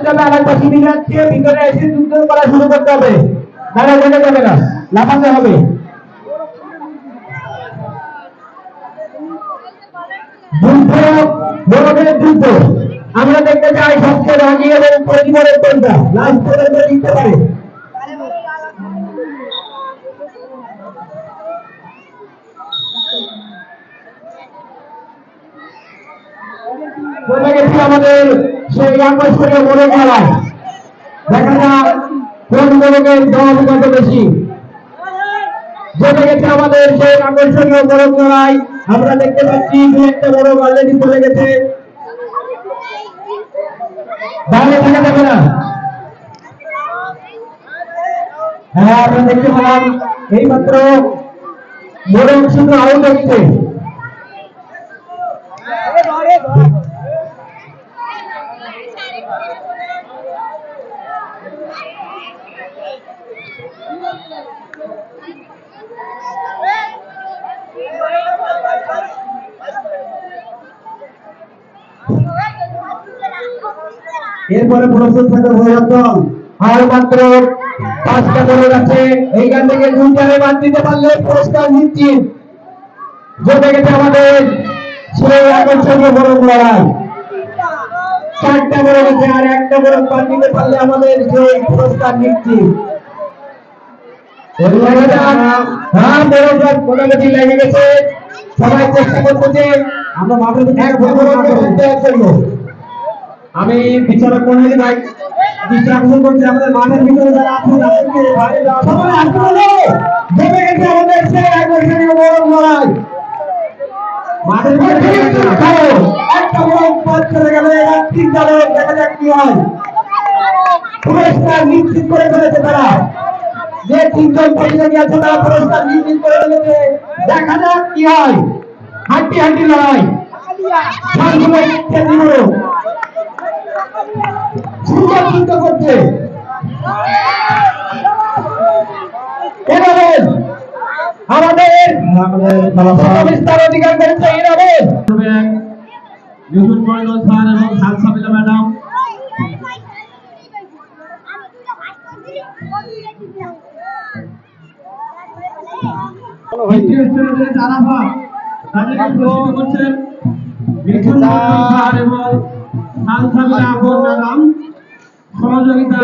করতে হবে, আরেকটা সিঁড়ি যাচ্ছে, ভিতরে এসে যুদ্ধ করা শুরু করতে হবে। দাঁড়া যেতে যাবে না, লাফাতে হবে। যুদ্ধ, বড়দের যুদ্ধ। আমরা দেখতে চাই সবচেয়ে রাগী এবং পরিবারের কোনটা লাস্ট পর্যন্ত জিততে পারে। চলে গেছি আমাদের সেই আকর্ষণীয় মোড়ক মেলায়। দেখা যাক কোন মোড়কের দল কত বেশি। চলে গেছে আমাদের সেই আকর্ষণীয় মোড়ক মেলায়। আমরা দেখতে পাচ্ছি দু একটা মোড়ক অলরেডি চলে গেছে। দাঁড়িয়ে থাকা যাবে না। হ্যাঁ, আমরা দেখতে পেলাম এইমাত্র মোড়ক শুধু আউট হচ্ছে। এরপরে প্রস্তুত থাকবে ভৈরব দল। আর মাত্র 5টা দল আছে। এইখান থেকে 2টারে বাদ দিতে পারলে পুরস্কার নিশ্চিত। জমে গেছে আমাদের সেই আকর্ষণীয় মোড়ক লড়াই। 4টা মোড়ক আছে, আর একটা মোড়ক বাদ দিতে পারলে আমাদের সেই পুরস্কার নিশ্চিত। হ্যাঁ, মোড়ক মোটামুটি লেগে গেছে। সবাই চেষ্টা করতেছে আমরা মাঠের এক জন্য। আমি বিচারক মন্ডলী ভাই ডিস্ট্রাকশন করছি আমাদের মাঠের ভিতরে যারা আছেন তাদেরকে বাইরে যাওয়া সবাই আসতে বলো। জমে গেছে আমাদের সেই আকর্ষণীয় মোড়ক লড়াই। মাঠের ভিতরে একটা মোড়ক বাদ চলে গেল। এবার 3টা মোড়ক, দেখা যাক কি হয়। পুরস্কার নিশ্চিত করে ফেলেছে তারা। যে 3জন প্রতিযোগী আছে তারা পুরস্কার নিশ্চিত করে ফেলেছে। দেখা যাক কি হয়। হাড্ডি হাড্ডি লড়াই। যুদ্ধ করছে আমাদের বিস্তার অধিকার করেছে ইরাবেদ স্যার এবং সালসাবিলা ম্যাডাম। সহযোগিতা